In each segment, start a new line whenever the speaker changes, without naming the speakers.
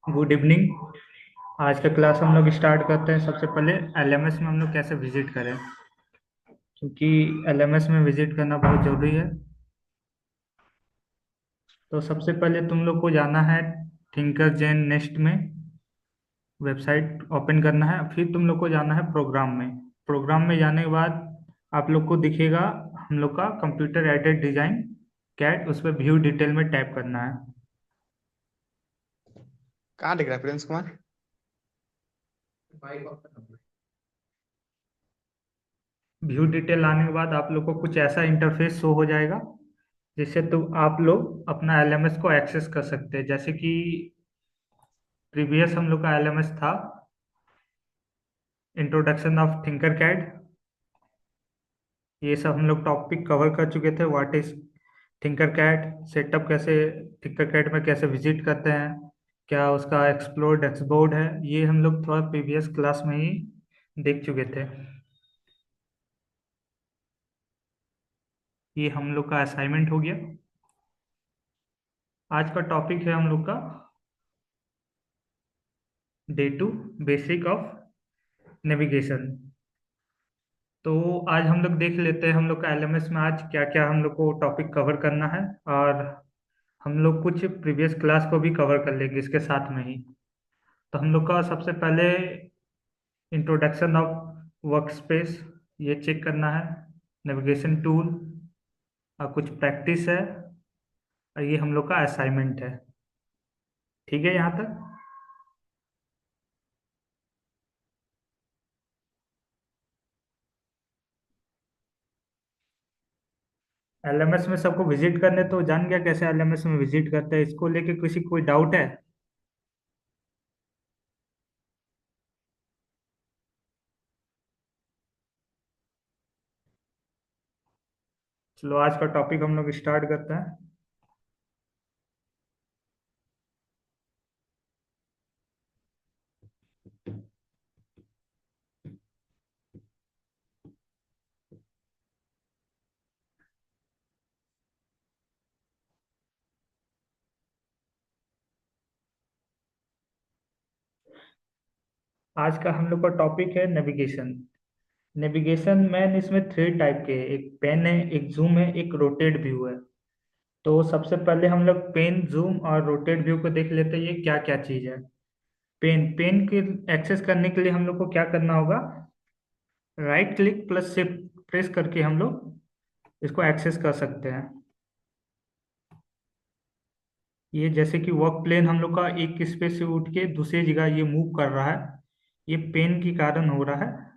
Good evening. आज का class हम लोग स्टार्ट करते हैं। सबसे पहले एलएमएस में हम लोग कैसे विजिट करें, क्योंकि एलएमएस में विजिट करना बहुत ज़रूरी है। तो सबसे पहले तुम लोग को जाना है थिंकर जेन नेस्ट में, वेबसाइट ओपन करना है। फिर तुम लोग को जाना है प्रोग्राम में। प्रोग्राम में जाने के बाद आप लोग को दिखेगा हम लोग का कंप्यूटर एडेड डिज़ाइन कैट, उस पर व्यू डिटेल में टैप करना है।
कहाँ दिख रहा है प्रिंस कुमार?
व्यू डिटेल आने के बाद आप लोग को कुछ ऐसा इंटरफेस शो हो जाएगा जिससे तो आप लोग अपना एलएमएस को एक्सेस कर सकते हैं। जैसे कि प्रीवियस हम लोग का एलएमएस था इंट्रोडक्शन ऑफ थिंकर कैड। ये सब हम लोग टॉपिक कवर कर चुके थे। What is Tinkercad, setup कैसे थिंकर कैड में कैसे विजिट करते हैं, क्या उसका एक्सप्लोर डैशबोर्ड है, ये हम लोग थोड़ा प्रीवियस क्लास में ही देख चुके थे। ये हम लोग का असाइनमेंट हो गया। आज का टॉपिक है हम लोग का day two, basic of navigation. तो आज हम लोग देख लेते हैं हम लोग का एलएमएस में आज क्या क्या हम लोग को टॉपिक कवर करना है, और हम लोग कुछ प्रीवियस क्लास को भी कवर कर लेंगे इसके साथ में ही। तो हम लोग का सबसे पहले इंट्रोडक्शन ऑफ वर्कस्पेस, ये चेक करना है। नेविगेशन टूल और कुछ प्रैक्टिस है, और ये हम लोग का असाइनमेंट है। ठीक है यहाँ तक? एलएमएस में सबको विजिट करने तो जान गया कैसे एलएमएस में विजिट करते हैं। इसको लेके किसी कोई डाउट है? चलो आज का टॉपिक हम लोग स्टार्ट करते हैं। आज का हम लोग का टॉपिक है नेविगेशन। नेविगेशन मैन इसमें थ्री टाइप के हैं, एक पेन है, एक जूम है, एक रोटेट व्यू है। तो सबसे पहले हम लोग पेन, जूम और रोटेट व्यू को देख लेते हैं ये क्या क्या चीज़ है। पेन पेन के एक्सेस करने के लिए हम लोग को क्या करना होगा, right click plus shift press करके हम लोग इसको एक्सेस कर सकते हैं। ये जैसे कि वर्क प्लेन हम लोग का एक स्पेस से उठ के दूसरी जगह ये मूव कर रहा है, ये पेन के कारण हो रहा है।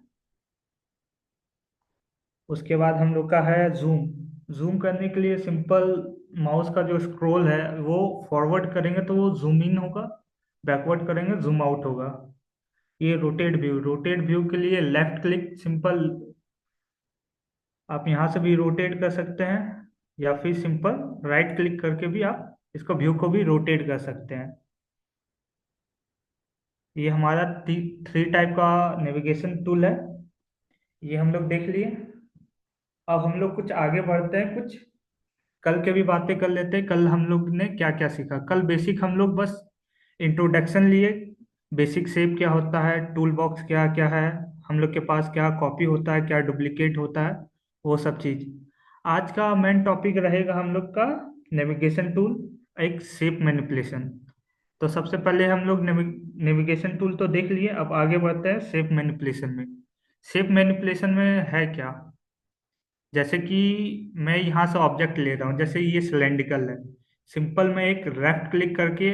उसके बाद हम लोग का है जूम। जूम करने के लिए सिंपल माउस का जो स्क्रॉल है वो फॉरवर्ड करेंगे तो वो जूम इन होगा, बैकवर्ड करेंगे जूम आउट होगा। ये रोटेट व्यू, रोटेट व्यू के लिए लेफ्ट क्लिक सिंपल, आप यहाँ से भी रोटेट कर सकते हैं, या फिर सिंपल राइट क्लिक करके भी आप इसको व्यू को भी रोटेट कर सकते हैं। ये हमारा थ्री टाइप का नेविगेशन टूल है, ये हम लोग देख लिए। अब हम लोग कुछ आगे बढ़ते हैं, कुछ कल के भी बातें कर लेते हैं। कल हम लोग ने क्या क्या सीखा, कल बेसिक हम लोग बस इंट्रोडक्शन लिए, बेसिक शेप क्या होता है, टूल बॉक्स क्या क्या है, हम लोग के पास क्या कॉपी होता है, क्या डुप्लीकेट होता है, वो सब चीज़। आज का मेन टॉपिक रहेगा हम लोग का नेविगेशन टूल, एक शेप मैनिपुलेशन। तो सबसे पहले हम लोग नेविगेशन टूल तो देख लिए, अब आगे बढ़ते हैं शेप मैनिपुलेशन में। शेप मैनिपुलेशन में है क्या, जैसे कि मैं यहाँ से ऑब्जेक्ट ले रहा हूँ, जैसे ये सिलेंड्रिकल है। सिंपल मैं एक लेफ्ट क्लिक करके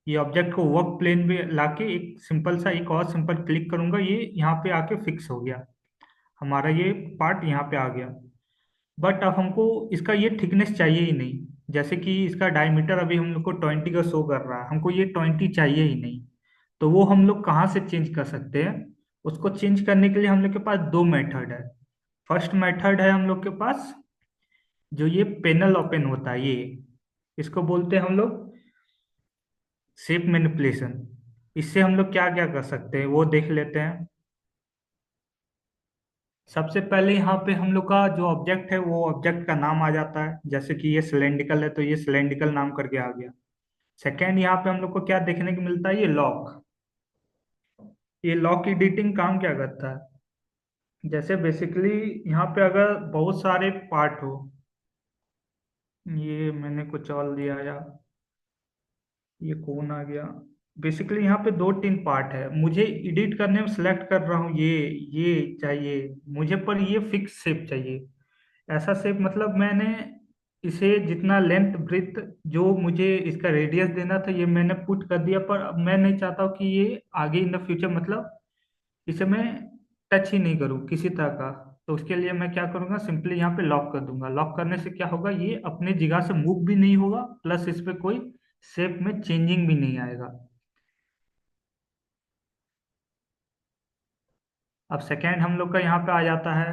ये ऑब्जेक्ट को वर्क प्लेन पे लाके एक सिंपल सा एक और सिंपल क्लिक करूंगा, ये यहाँ पे आके फिक्स हो गया, हमारा ये पार्ट यहाँ पे आ गया। बट अब हमको इसका ये थिकनेस चाहिए ही नहीं। जैसे कि इसका डायमीटर अभी हम लोग को 20 का शो कर रहा है, हमको ये 20 चाहिए ही नहीं। तो वो हम लोग कहाँ से चेंज कर सकते हैं, उसको चेंज करने के लिए हम लोग के पास दो मेथड है। फर्स्ट मेथड है हम लोग के पास जो ये पैनल ओपन होता है, ये इसको बोलते हैं हम लोग शेप मैनिपुलेशन। इससे हम लोग क्या क्या कर सकते हैं वो देख लेते हैं। सबसे पहले यहाँ पे हम लोग का जो ऑब्जेक्ट है वो ऑब्जेक्ट का नाम आ जाता है, जैसे कि ये सिलेंड्रिकल है तो ये सिलेंड्रिकल नाम करके आ गया। सेकेंड यहाँ पे हम लोग को क्या देखने को मिलता है, ये लॉक। ये लॉक एडिटिंग काम क्या करता है, जैसे बेसिकली यहाँ पे अगर बहुत सारे पार्ट हो, ये मैंने कुछ और दिया या ये कौन आ गया। बेसिकली यहाँ पे दो तीन पार्ट है, मुझे एडिट करने में सिलेक्ट कर रहा हूँ ये चाहिए मुझे, पर ये फिक्स शेप चाहिए। ऐसा शेप मतलब मैंने इसे जितना लेंथ ब्रिथ जो मुझे इसका रेडियस देना था ये मैंने पुट कर दिया, पर अब मैं नहीं चाहता हूँ कि ये आगे इन द फ्यूचर मतलब इसे मैं टच ही नहीं करूँ किसी तरह का। तो उसके लिए मैं क्या करूँगा, सिंपली यहाँ पे लॉक कर दूंगा। लॉक करने से क्या होगा, ये अपने जगह से मूव भी नहीं होगा, प्लस इस पे कोई शेप में चेंजिंग भी नहीं आएगा। अब सेकेंड हम लोग का यहाँ पे आ जाता है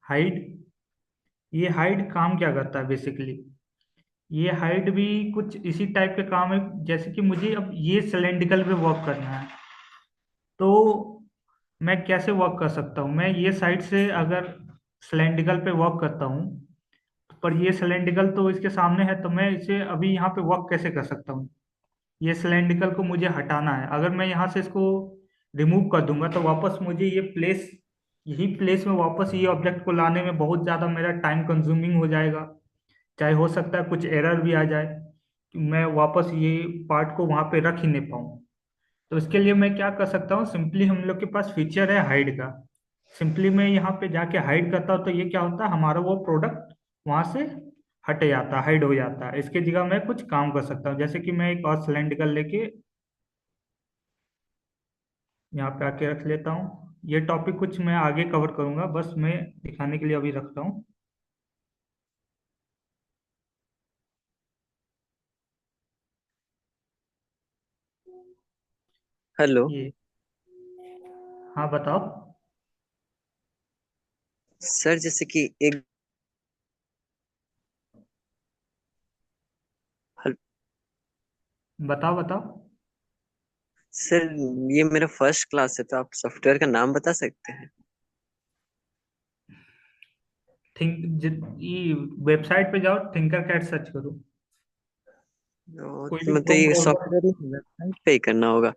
हाइड। ये हाइड काम क्या करता है बेसिकली, ये हाइड भी कुछ इसी टाइप के काम है। जैसे कि मुझे अब ये सिलेंड्रिकल पे वर्क करना है, तो मैं कैसे वर्क कर सकता हूँ, मैं ये साइड से अगर सिलेंड्रिकल पे वर्क करता हूँ, पर ये सिलेंड्रिकल तो इसके सामने है, तो मैं इसे अभी यहाँ पे वर्क कैसे कर सकता हूँ। ये सिलेंड्रिकल को मुझे हटाना है, अगर मैं यहाँ से इसको रिमूव कर दूंगा तो वापस मुझे ये प्लेस, यही प्लेस में वापस ये ऑब्जेक्ट को लाने में बहुत ज़्यादा मेरा टाइम कंज्यूमिंग हो जाएगा। चाहे हो सकता है कुछ एरर भी आ जाए कि मैं वापस ये पार्ट को वहाँ पे रख ही नहीं पाऊँ। तो इसके लिए मैं क्या कर सकता हूँ, सिंपली हम लोग के पास फीचर है हाइड का। सिंपली मैं यहाँ पे जाके हाइड करता हूँ तो ये क्या होता है, हमारा वो प्रोडक्ट वहाँ से हट जाता है, हाइड हो जाता है। इसके जगह मैं कुछ काम कर सकता हूँ, जैसे कि मैं एक और सिलेंडर लेके यहाँ पे आके रख लेता हूँ। ये टॉपिक कुछ मैं आगे कवर करूंगा, बस मैं दिखाने के लिए अभी रखता हूँ
हेलो
ये। हाँ बताओ।
सर, जैसे कि एक हल-
बताओ बताओ।
सर, ये मेरा फर्स्ट क्लास है, तो आप सॉफ्टवेयर का नाम बता सकते हैं?
ये वेबसाइट पे जाओ, थिंकर कैट सर्च करो, कोई
तो
भी
मतलब
क्रोम
ये
ब्राउजर।
सॉफ्टवेयर वेबसाइट पे ही करना होगा?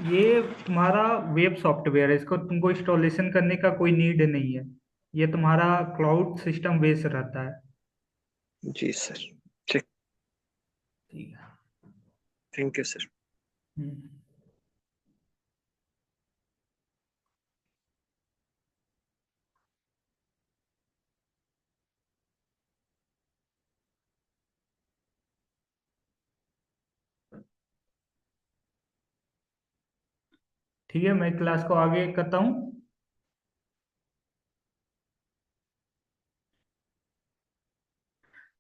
ये तुम्हारा वेब सॉफ्टवेयर है, इसको तुमको इंस्टॉलेशन करने का कोई नीड नहीं है। ये तुम्हारा क्लाउड सिस्टम बेस्ड रहता है।
जी सर। ठीक।
ठीक है।
Thank you sir.
हम्म। ठीक है, मैं क्लास को आगे करता हूँ।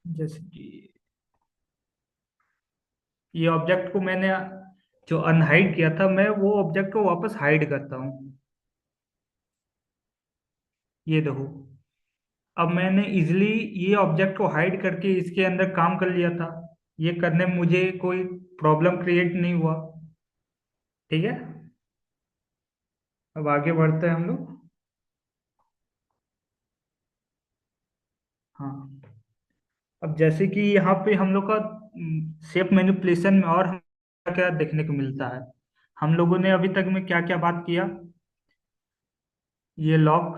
जैसे कि ये ऑब्जेक्ट को मैंने जो अनहाइड किया था, मैं वो ऑब्जेक्ट को वापस हाइड करता हूँ। ये देखो, अब मैंने इजिली ये ऑब्जेक्ट को हाइड करके इसके अंदर काम कर लिया था। ये करने में मुझे कोई प्रॉब्लम क्रिएट नहीं हुआ। ठीक है, अब आगे बढ़ते हैं हम लोग। हाँ, अब जैसे कि यहाँ पे हम लोग का शेप मैनिपुलेशन में और हम क्या क्या देखने को मिलता है। हम लोगों ने अभी तक में क्या क्या बात किया, ये लॉक,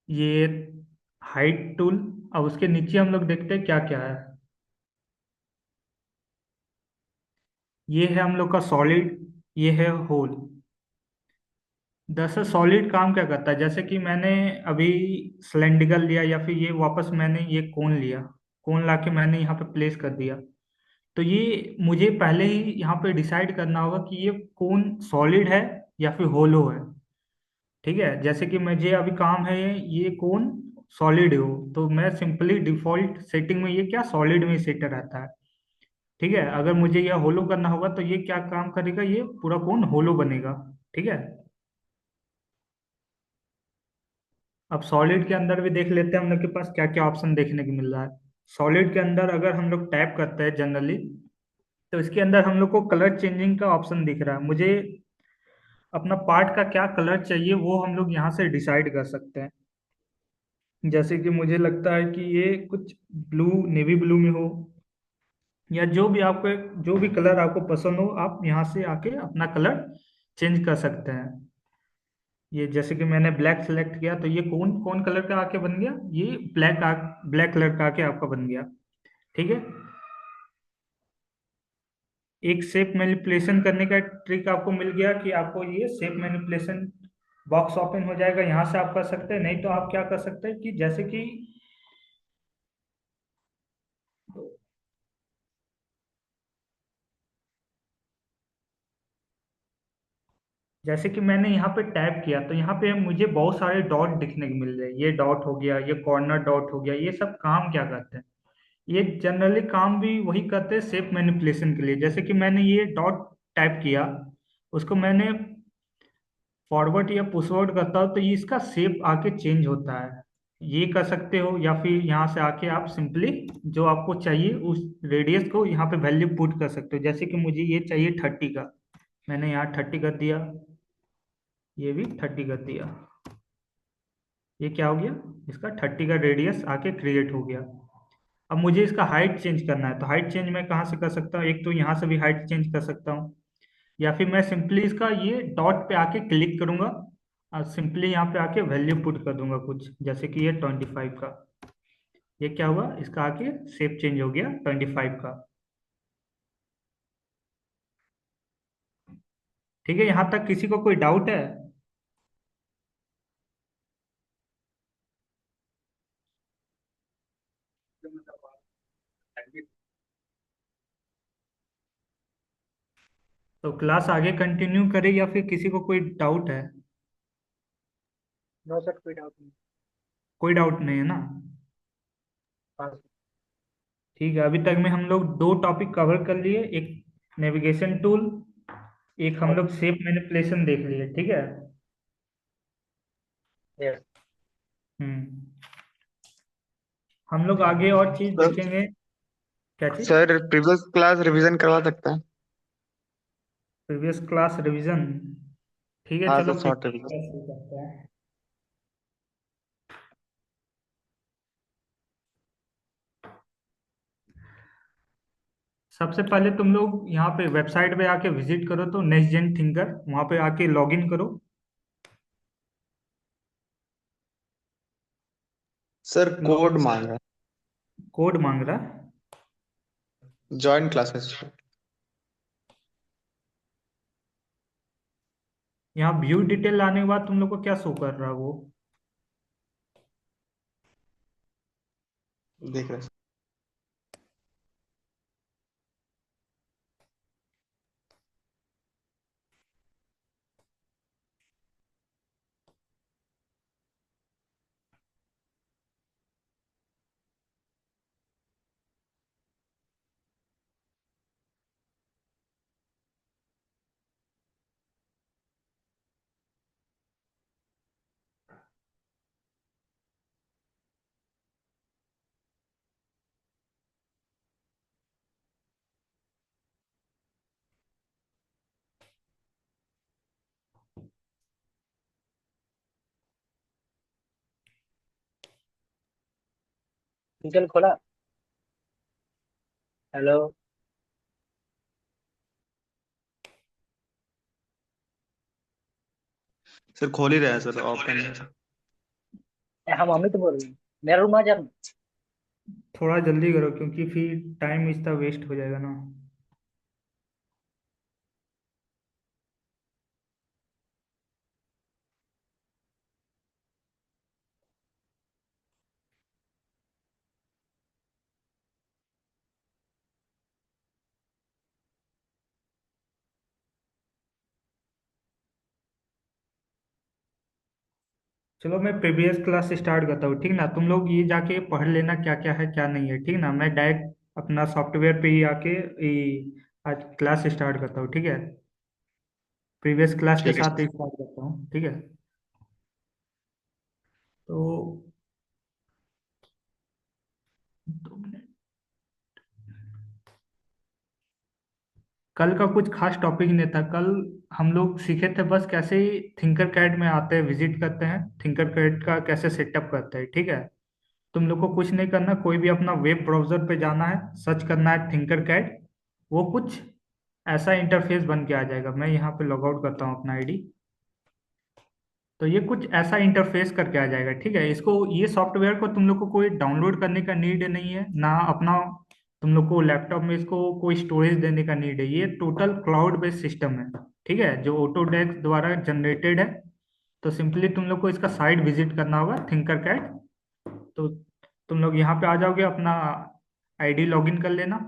ये हाइट टूल। अब उसके नीचे हम लोग देखते हैं क्या क्या है। ये है हम लोग का सॉलिड, ये है होल। दरअसल सॉलिड काम क्या करता है, जैसे कि मैंने अभी सिलेंड्रिकल लिया या फिर ये वापस मैंने ये कोन लिया, कोन ला के मैंने यहाँ पे प्लेस कर दिया। तो ये मुझे पहले ही यहाँ पे डिसाइड करना होगा कि ये कोन सॉलिड है या फिर होलो है। ठीक है, जैसे कि मुझे अभी काम है ये कोन सॉलिड हो, तो मैं सिंपली डिफॉल्ट सेटिंग में ये क्या सॉलिड में सेट रहता है। ठीक है, अगर मुझे यह होलो करना होगा तो ये क्या काम करेगा, ये पूरा कोन होलो बनेगा। ठीक है, अब सॉलिड के अंदर भी देख लेते हैं हम लोग के पास क्या क्या ऑप्शन देखने को मिल रहा है। सॉलिड के अंदर अगर हम लोग टैप करते हैं जनरली, तो इसके अंदर हम लोग को कलर चेंजिंग का ऑप्शन दिख रहा है। मुझे अपना पार्ट का क्या कलर चाहिए वो हम लोग यहाँ से डिसाइड कर सकते हैं। जैसे कि मुझे लगता है कि ये कुछ ब्लू, नेवी ब्लू में हो, या जो भी आपको, जो भी कलर आपको पसंद हो, आप यहाँ से आके अपना कलर चेंज कर सकते हैं। ये जैसे कि मैंने ब्लैक सेलेक्ट किया, तो ये कौन कौन कलर का आके बन गया, ये ब्लैक कलर का आके आपका बन गया। ठीक है। एक शेप मैनिपुलेशन करने का ट्रिक आपको मिल गया कि आपको ये शेप मैनिपुलेशन बॉक्स ओपन हो जाएगा, यहाँ से आप कर सकते हैं। नहीं तो आप क्या कर सकते हैं कि जैसे कि मैंने यहाँ पे टैप किया, तो यहाँ पे मुझे बहुत सारे डॉट दिखने को मिल रहे हैं। ये डॉट हो गया, ये कॉर्नर डॉट हो गया, ये सब काम क्या करते हैं? ये जनरली काम भी वही करते हैं शेप मैनिपुलेशन के लिए। जैसे कि मैंने ये डॉट टाइप किया, उसको मैंने फॉरवर्ड या पुशवर्ड करता हूँ, तो ये इसका शेप आके चेंज होता है। ये कर सकते हो, या फिर यहाँ से आके आप सिंपली जो आपको चाहिए उस रेडियस को यहाँ पे वैल्यू पुट कर सकते हो। जैसे कि मुझे ये चाहिए 30 का, मैंने यहाँ 30 कर दिया, ये भी 30 कर दिया। ये क्या हो गया, इसका 30 का रेडियस आके क्रिएट हो गया। अब मुझे इसका हाइट चेंज करना है, तो हाइट चेंज मैं कहाँ से कर सकता हूँ? एक तो यहाँ से भी हाइट चेंज कर सकता हूँ, या फिर मैं सिंपली इसका ये डॉट पे आके क्लिक करूंगा और सिंपली यहाँ पे आके वैल्यू पुट कर दूंगा कुछ, जैसे कि ये 25 का। ये क्या हुआ, इसका आके शेप चेंज हो गया 25 का। ठीक है, यहाँ तक किसी को कोई डाउट है? तो क्लास आगे कंटिन्यू करें या फिर किसी को कोई डाउट है?
नो सर, कोई डाउट नहीं।
कोई डाउट नहीं है ना?
हाँ।
ठीक है, अभी तक में हम लोग दो टॉपिक कवर कर लिए। एक नेविगेशन टूल, एक हम
और
लोग शेप मैनिपुलेशन देख लिए। ठीक है।
यस
हम्म। हम लोग आगे और चीज
सर।
देखेंगे। क्या चीज?
सर, प्रीवियस क्लास रिवीजन करवा सकते हैं?
Previous class revision? ठीक है,
हाँ
चलो
sir, short
previous
revision.
Class शुरू करते हैं। सबसे पहले तुम लोग यहाँ पे वेबसाइट पे आके विजिट करो, तो नेक्स्ट जेन थिंकर वहाँ पे आके लॉग इन करो।
सर, कोड मांग रहा
कोड मांग रहा है।
है, ज्वाइन क्लासेस।
यहाँ व्यू डिटेल लाने के बाद तुम लोग को क्या शो कर रहा है वो?
देख रहे हैं।
टिकल खोला। हेलो।
सर, खोल ही रहे हैं सर, ओपन।
हम अमित बोल रहे हैं। मेरा रूम आ जाना।
थोड़ा जल्दी करो, क्योंकि फिर टाइम इसका वेस्ट हो जाएगा ना। चलो मैं प्रीवियस क्लास स्टार्ट करता हूँ, ठीक ना? तुम लोग ये जाके पढ़ लेना क्या क्या है क्या नहीं है, ठीक ना? मैं डायरेक्ट अपना सॉफ्टवेयर पे ही आके आज क्लास स्टार्ट करता हूँ, ठीक है? प्रीवियस क्लास के
ठीक है
साथ
सर।
स्टार्ट करता हूँ, ठीक है? तो 2 मिनट। कल का कुछ खास टॉपिक नहीं था कल। हम लोग सीखे थे बस कैसे थिंकर कैड में आते हैं, विजिट करते हैं, थिंकर कैड का कैसे सेटअप करते हैं, ठीक है? तुम लोग को कुछ नहीं करना, कोई भी अपना वेब ब्राउजर पे जाना है, सर्च करना है थिंकर कैड। वो कुछ ऐसा इंटरफेस बन के आ जाएगा। मैं यहाँ पे लॉग आउट करता हूँ अपना आईडी। तो ये कुछ ऐसा इंटरफेस करके आ जाएगा, ठीक है। इसको, ये सॉफ्टवेयर को तुम लोग को कोई डाउनलोड करने का नीड नहीं है ना अपना। तुम लोग को लैपटॉप में इसको कोई स्टोरेज देने का नीड है। ये टोटल क्लाउड बेस्ड सिस्टम है, ठीक है, जो ऑटोडेस्क द्वारा जनरेटेड है। तो सिंपली तुम लोग को इसका साइट विजिट करना होगा, थिंकर कैट। तो तुम लोग यहाँ पे आ जाओगे, अपना आईडी लॉगिन कर लेना।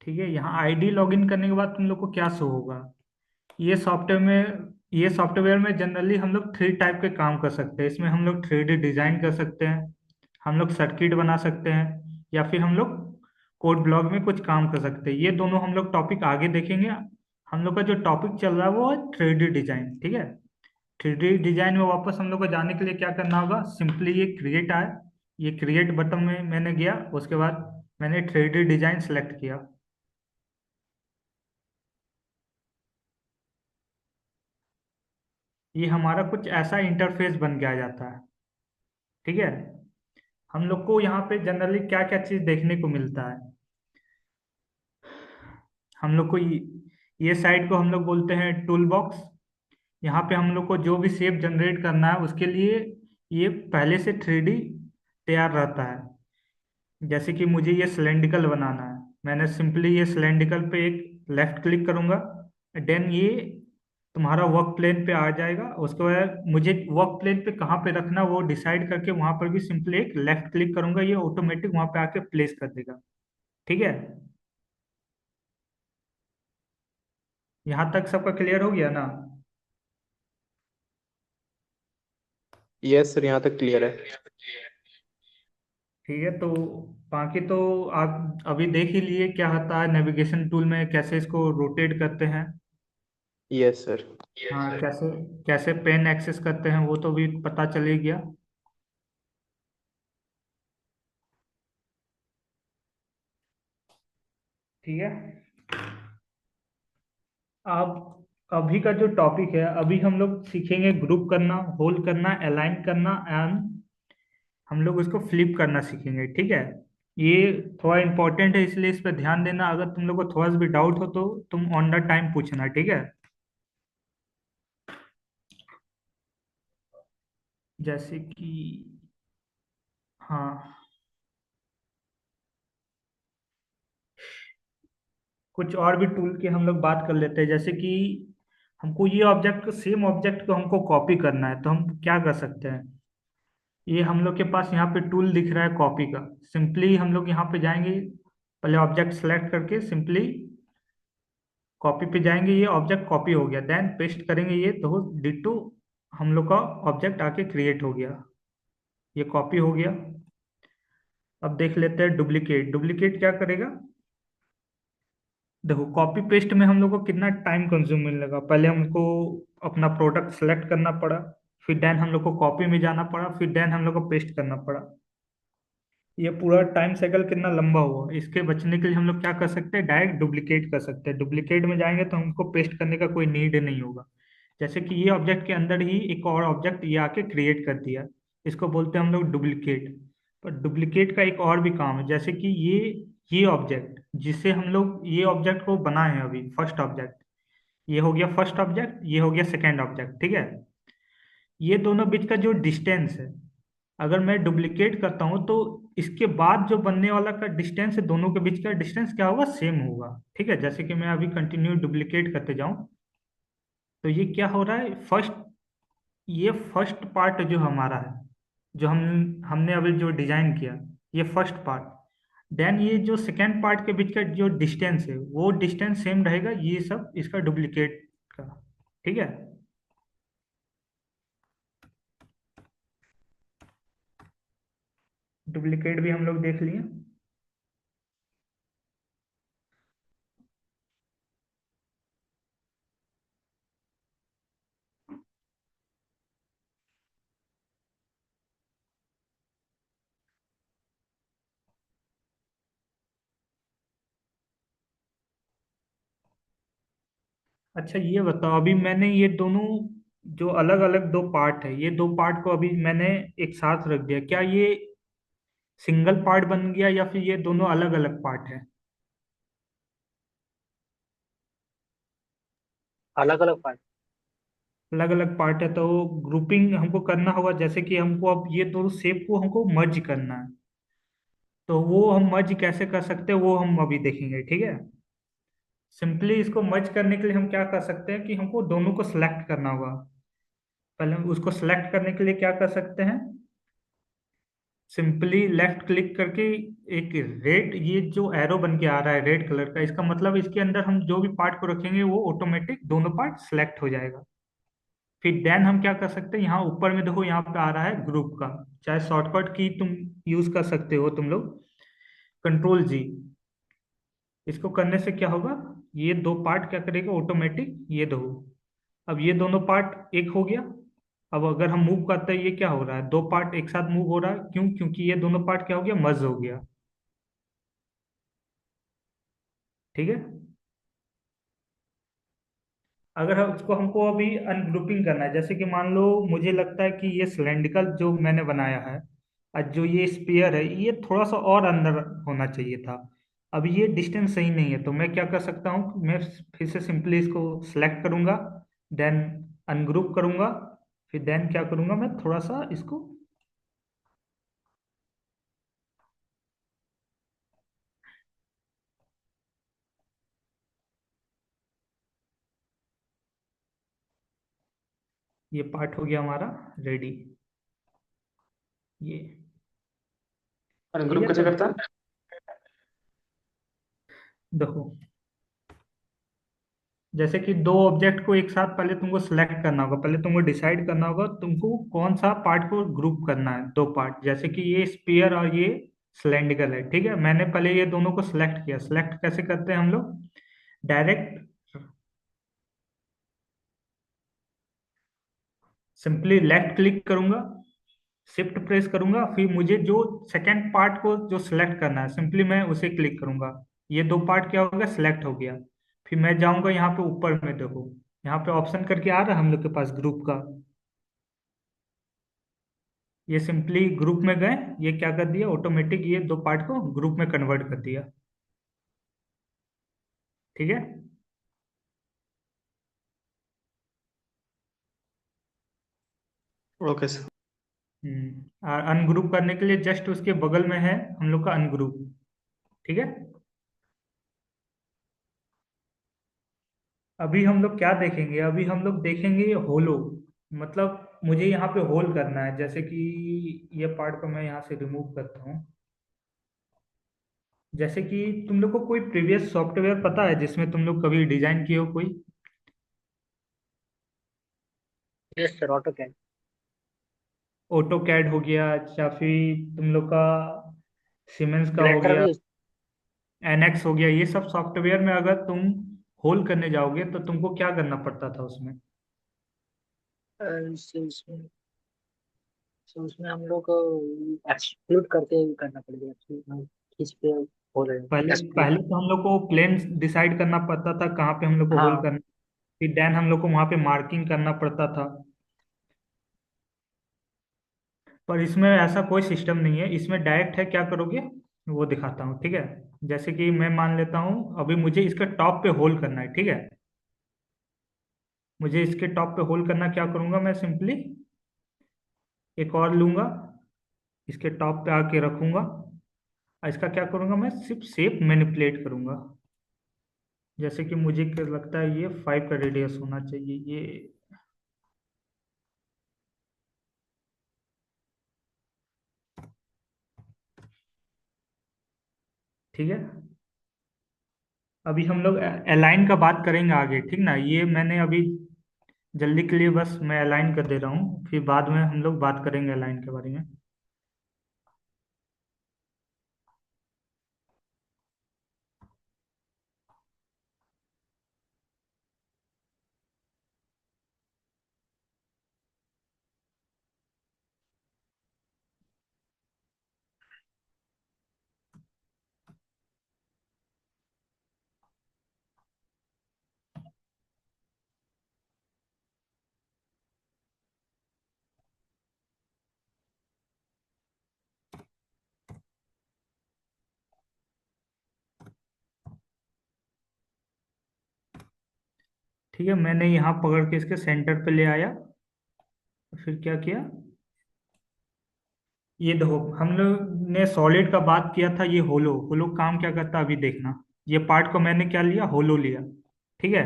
ठीक है, यहाँ आईडी लॉगिन करने के बाद तुम लोग को क्या शो होगा। ये सॉफ्टवेयर में जनरली हम लोग थ्री टाइप के काम कर सकते हैं। इसमें हम लोग 3D डिजाइन कर सकते हैं, हम लोग सर्किट बना सकते हैं, या फिर हम लोग कोड ब्लॉक में कुछ काम कर सकते हैं। ये दोनों हम लोग टॉपिक आगे देखेंगे। हम लोग का जो टॉपिक चल रहा है वो है 3D डिजाइन, ठीक है। 3D डिजाइन में वापस हम लोग को जाने के लिए क्या करना होगा, सिंपली ये क्रिएट आए, ये क्रिएट बटन में मैंने गया, उसके बाद मैंने 3D डिजाइन सेलेक्ट किया। ये हमारा कुछ ऐसा इंटरफेस बन के आ जाता है, ठीक है। हम लोग को यहाँ पे जनरली क्या क्या चीज देखने को मिलता है। हम लोग को ये साइड को हम लोग बोलते हैं टूल बॉक्स। यहाँ पे हम लोग को जो भी शेप जनरेट करना है उसके लिए ये पहले से 3D तैयार रहता है। जैसे कि मुझे ये सिलेंड्रिकल बनाना है, मैंने सिंपली ये सिलेंड्रिकल पे एक लेफ्ट क्लिक करूंगा, देन ये तुम्हारा वर्क प्लेन पे आ जाएगा। उसके बाद मुझे वर्क प्लेन पे कहाँ पे रखना वो डिसाइड करके वहां पर भी सिंपली एक लेफ्ट क्लिक करूंगा, ये ऑटोमेटिक वहां पे आके प्लेस कर देगा, ठीक है। यहाँ तक सबका क्लियर हो गया ना।
यस सर, यहाँ तक क्लियर है।
ठीक है, तो बाकी तो आप अभी देख ही लिए क्या होता है नेविगेशन टूल में, कैसे इसको रोटेट करते हैं।
Yes sir.
हाँ, कैसे कैसे पेन एक्सेस करते हैं वो तो भी पता चल ही गया। ठीक है, अब अभी का जो टॉपिक है, अभी हम लोग सीखेंगे ग्रुप करना, होल्ड करना, अलाइन करना, एंड हम लोग उसको फ्लिप करना सीखेंगे, ठीक है। ये थोड़ा इंपॉर्टेंट है, इसलिए इस पर ध्यान देना। अगर तुम लोग को थोड़ा सा भी डाउट हो तो तुम ऑन द टाइम पूछना, ठीक है। जैसे कि, हाँ, कुछ और भी टूल की हम लोग बात कर लेते हैं। जैसे कि हमको ये ऑब्जेक्ट, सेम ऑब्जेक्ट को हमको कॉपी करना है, तो हम क्या कर सकते हैं। ये हम लोग के पास यहाँ पे टूल दिख रहा है कॉपी का। सिंपली हम लोग यहाँ पे जाएंगे, पहले ऑब्जेक्ट सेलेक्ट करके सिंपली कॉपी पे जाएंगे, ये ऑब्जेक्ट कॉपी हो गया। देन पेस्ट करेंगे ये, तो डिटो हम लोग का ऑब्जेक्ट आके क्रिएट हो गया, ये कॉपी हो गया। अब देख लेते हैं डुप्लीकेट। डुप्लीकेट क्या करेगा, देखो कॉपी पेस्ट में हम लोग को कितना टाइम कंज्यूम मिलने लगा। पहले हमको अपना प्रोडक्ट सेलेक्ट करना पड़ा, फिर देन हम लोग को कॉपी में जाना पड़ा, फिर देन हम लोग को पेस्ट करना पड़ा। ये पूरा टाइम साइकिल कितना लंबा हुआ। इसके बचने के लिए हम लोग क्या कर सकते हैं, डायरेक्ट डुप्लीकेट कर सकते हैं। डुप्लीकेट में जाएंगे तो हमको पेस्ट करने का कोई नीड नहीं होगा। जैसे कि ये ऑब्जेक्ट के अंदर ही एक और ऑब्जेक्ट ये आके क्रिएट कर दिया, इसको बोलते हैं हम लोग डुप्लीकेट। पर डुप्लीकेट का एक और भी काम है, जैसे कि ये ऑब्जेक्ट जिससे हम लोग ये ऑब्जेक्ट को बनाए हैं अभी, फर्स्ट ऑब्जेक्ट, ये हो गया फर्स्ट ऑब्जेक्ट, ये हो गया सेकेंड ऑब्जेक्ट, ठीक है। ये दोनों बीच का जो डिस्टेंस है, अगर मैं डुप्लीकेट करता हूं तो इसके बाद जो बनने वाला का डिस्टेंस है, दोनों के बीच का डिस्टेंस क्या होगा, सेम होगा, ठीक है। जैसे कि मैं अभी कंटिन्यू डुप्लीकेट करते जाऊं, तो ये क्या हो रहा है, ये फर्स्ट पार्ट जो हमारा है, जो हमने अभी जो डिजाइन किया, ये फर्स्ट पार्ट। देन ये जो सेकेंड पार्ट के बीच का जो डिस्टेंस है वो डिस्टेंस सेम रहेगा, ये सब इसका डुप्लीकेट का, ठीक है। डुप्लीकेट भी हम लोग देख लिए। अच्छा ये बताओ, अभी मैंने ये दोनों जो अलग अलग दो पार्ट है, ये दो पार्ट को अभी मैंने एक साथ रख दिया, क्या ये सिंगल पार्ट बन गया या फिर ये दोनों अलग अलग पार्ट है?
अलग अलग पार्ट।
अलग अलग पार्ट है तो ग्रुपिंग हमको करना होगा, जैसे कि हमको अब ये दोनों शेप को हमको मर्ज करना है, तो वो हम मर्ज कैसे कर सकते हैं वो हम अभी देखेंगे, ठीक है। सिंपली इसको मर्ज करने के लिए हम क्या कर सकते हैं कि हमको दोनों को सिलेक्ट करना होगा। पहले हम उसको सिलेक्ट करने के लिए क्या कर सकते हैं, सिंपली लेफ्ट क्लिक करके एक रेड, ये जो एरो बन के आ रहा है रेड कलर का, इसका मतलब इसके अंदर हम जो भी पार्ट को रखेंगे वो ऑटोमेटिक दोनों पार्ट सिलेक्ट हो जाएगा। फिर देन हम क्या कर सकते हैं, यहाँ ऊपर में देखो यहाँ पे आ रहा है ग्रुप का, चाहे शॉर्टकट की तुम यूज कर सकते हो तुम लोग, कंट्रोल G। इसको करने से क्या होगा, ये दो पार्ट क्या करेगा ऑटोमेटिक, ये दो, अब ये दोनों पार्ट एक हो गया। अब अगर हम मूव करते हैं, ये क्या हो रहा है, दो पार्ट एक साथ मूव हो रहा है, क्यों, क्योंकि ये दोनों पार्ट क्या हो गया, मर्ज हो गया। ठीक है। अगर हम उसको, हमको अभी अनग्रुपिंग करना है, जैसे कि मान लो मुझे लगता है कि ये सिलेंड्रिकल जो मैंने बनाया है और जो ये स्पीयर है, ये थोड़ा सा और अंदर होना चाहिए था। अब ये डिस्टेंस सही नहीं है, तो मैं क्या कर सकता हूँ, मैं फिर से सिंपली इसको सेलेक्ट करूंगा, देन अनग्रुप करूंगा, फिर देन क्या करूंगा, मैं थोड़ा सा इसको, ये पार्ट हो गया हमारा रेडी, ये
और ग्रुप
क्लियर
कैसे
कर,
करता है?
देखो जैसे कि दो ऑब्जेक्ट को एक साथ पहले तुमको सिलेक्ट करना होगा, पहले तुमको डिसाइड करना होगा तुमको कौन सा पार्ट को ग्रुप करना है, दो पार्ट, जैसे कि ये स्पीयर और ये सिलेंड्रिकल है, ठीक है। मैंने पहले ये दोनों को सिलेक्ट किया, सिलेक्ट कैसे करते हैं हम लोग, डायरेक्ट सिंपली लेफ्ट क्लिक करूंगा, शिफ्ट प्रेस करूंगा, फिर मुझे जो सेकंड पार्ट को जो सिलेक्ट करना है सिंपली मैं उसे क्लिक करूंगा, ये दो पार्ट क्या हो गया, सिलेक्ट हो गया। फिर मैं जाऊंगा यहाँ पे ऊपर में, देखो यहाँ पे ऑप्शन करके आ रहा है हम लोग के पास ग्रुप का, ये सिंपली ग्रुप में गए, ये क्या कर दिया ऑटोमेटिक, ये दो पार्ट को ग्रुप में कन्वर्ट कर दिया। ठीक है।
Okay sir.
और अनग्रुप करने के लिए जस्ट उसके बगल में है हम लोग का अनग्रुप। ठीक है। अभी हम लोग क्या देखेंगे, अभी हम लोग देखेंगे होलो, मतलब मुझे यहाँ पे होल करना है, जैसे कि ये पार्ट को मैं यहाँ से रिमूव करता हूँ। जैसे कि तुम लोग को कोई प्रीवियस सॉफ्टवेयर पता है जिसमें तुम लोग कभी डिजाइन किए हो कोई,
yes sir, AutoCAD.
AutoCAD हो गया, या फिर तुम लोग का सीमेंस का हो
ब्लेंडर
गया,
भी।
एनएक्स हो गया, ये सब सॉफ्टवेयर में अगर तुम होल करने जाओगे तो तुमको क्या करना पड़ता था उसमें?
उसमें उसमें हम लोग एक्सक्लूड करके करना पड़ेगा, किस पे हो रहे हैं
पहले
एक्सक्लूड।
पहले तो हम लोग को प्लेन डिसाइड करना पड़ता था कहाँ पे हम लोग को होल
हाँ।
करना, फिर देन हम लोग को वहां पे मार्किंग करना पड़ता था। पर इसमें ऐसा कोई सिस्टम नहीं है, इसमें डायरेक्ट है, क्या करोगे वो दिखाता हूँ, ठीक है। जैसे कि मैं मान लेता हूँ अभी मुझे इसके टॉप पे होल करना है, ठीक है। मुझे इसके टॉप पे होल करना, क्या करूंगा मैं, सिंपली एक और लूंगा, इसके टॉप पे आके रखूंगा, और इसका क्या करूंगा, मैं सिर्फ शेप मैनिपुलेट करूंगा। जैसे कि मुझे क्या लगता है, ये 5 का रेडियस होना चाहिए, ये ठीक है। अभी हम लोग अलाइन का बात करेंगे आगे, ठीक ना, ये मैंने अभी जल्दी के लिए बस मैं अलाइन कर दे रहा हूँ, फिर बाद में हम लोग बात करेंगे अलाइन के बारे में। ठीक है, मैंने यहाँ पकड़ के इसके सेंटर पे ले आया। फिर क्या किया, ये देखो हम लोग ने सॉलिड का बात किया था, ये होलो होलो काम क्या करता है अभी देखना। ये पार्ट को मैंने क्या लिया, होलो लिया। ठीक है,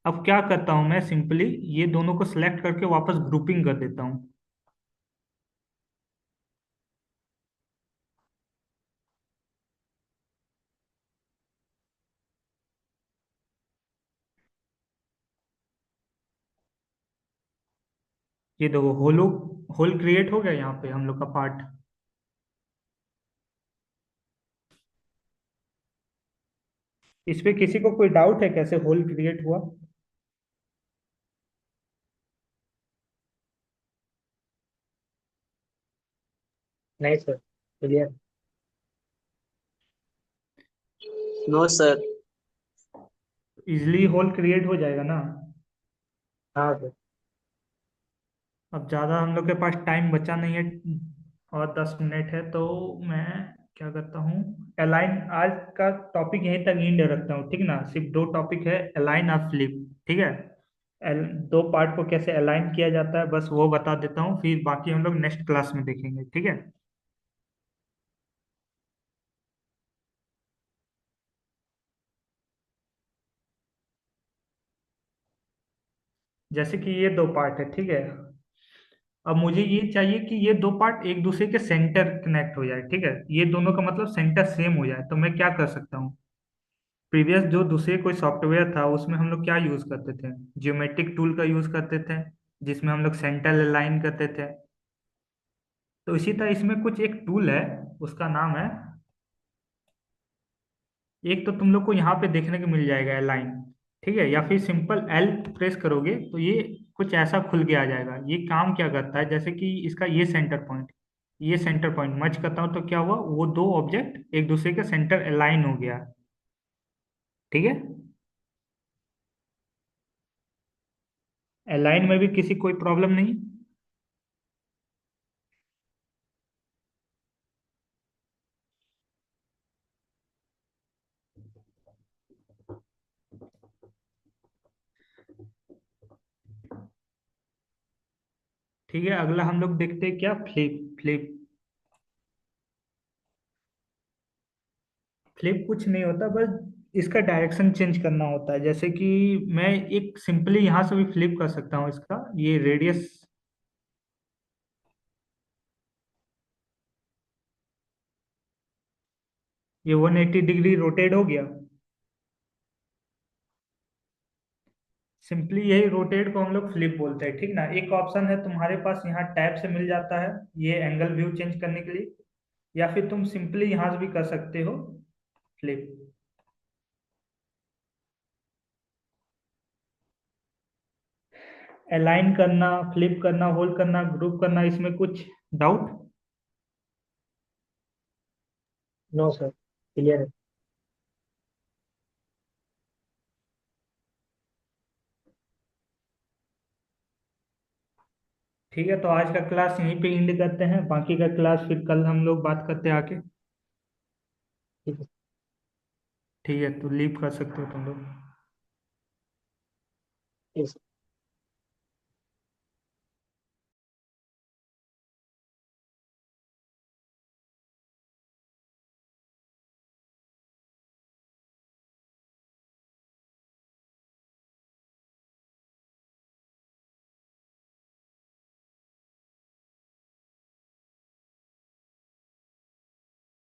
अब क्या करता हूं मैं, सिंपली ये दोनों को सिलेक्ट करके वापस ग्रुपिंग कर देता हूं। ये देखो होलो, होल क्रिएट हो गया यहाँ पे हम लोग का पार्ट। इस पे किसी को कोई डाउट है कैसे होल क्रिएट हुआ?
नहीं sir, clear.
No sir.
Easily hole create हो जाएगा ना?
हाँ सर।
अब ज़्यादा हम लोग के पास टाइम बचा नहीं है, और 10 मिनट है, तो मैं क्या करता हूँ, अलाइन आज का टॉपिक यहीं तक एंड रखता हूँ, ठीक ना? सिर्फ दो टॉपिक है, अलाइन और फ्लिप। ठीक है, दो पार्ट को कैसे अलाइन किया जाता है बस वो बता देता हूँ, फिर बाकी हम लोग नेक्स्ट क्लास में देखेंगे। ठीक है, जैसे कि ये दो पार्ट है, ठीक है। अब मुझे ये चाहिए कि ये दो पार्ट एक दूसरे के सेंटर कनेक्ट हो जाए, ठीक है, ये दोनों का मतलब सेंटर सेम हो जाए। तो मैं क्या कर सकता हूँ, प्रीवियस जो दूसरे कोई सॉफ्टवेयर था उसमें हम लोग क्या यूज करते थे, जियोमेट्रिक टूल का यूज करते थे, जिसमें हम लोग सेंटर अलाइन करते थे। तो इसी तरह इसमें कुछ एक टूल है, उसका नाम है, एक तो तुम लोग को यहाँ पे देखने को मिल जाएगा अलाइन। ठीक है, या फिर सिंपल एल प्रेस करोगे तो ये कुछ ऐसा खुल के आ जाएगा। ये काम क्या करता है, जैसे कि इसका ये सेंटर पॉइंट मर्ज करता हूँ तो क्या हुआ, वो दो ऑब्जेक्ट एक दूसरे के सेंटर अलाइन हो गया। ठीक है, अलाइन में भी किसी कोई प्रॉब्लम नहीं? ठीक है, अगला हम लोग देखते हैं क्या, फ्लिप फ्लिप। फ्लिप कुछ नहीं होता, बस इसका डायरेक्शन चेंज करना होता है। जैसे कि मैं एक सिंपली यहाँ से भी फ्लिप कर सकता हूँ इसका, ये रेडियस, ये 180 डिग्री रोटेट हो गया। सिंपली यही रोटेट को हम लोग फ्लिप बोलते हैं, ठीक ना? एक ऑप्शन है तुम्हारे पास यहाँ टैब से मिल जाता है, ये एंगल व्यू चेंज करने के लिए, या फिर तुम सिंपली यहाँ से भी कर सकते हो फ्लिप। अलाइन करना, फ्लिप करना, होल्ड करना, ग्रुप करना, इसमें कुछ डाउट?
नो सर, क्लियर है।
ठीक है, तो आज का क्लास यहीं पे एंड करते हैं, बाकी का क्लास फिर कल हम लोग बात करते हैं आके।
ठीक है।
ठीक है, तो लीव कर सकते हो तुम लोग।
ठीक है।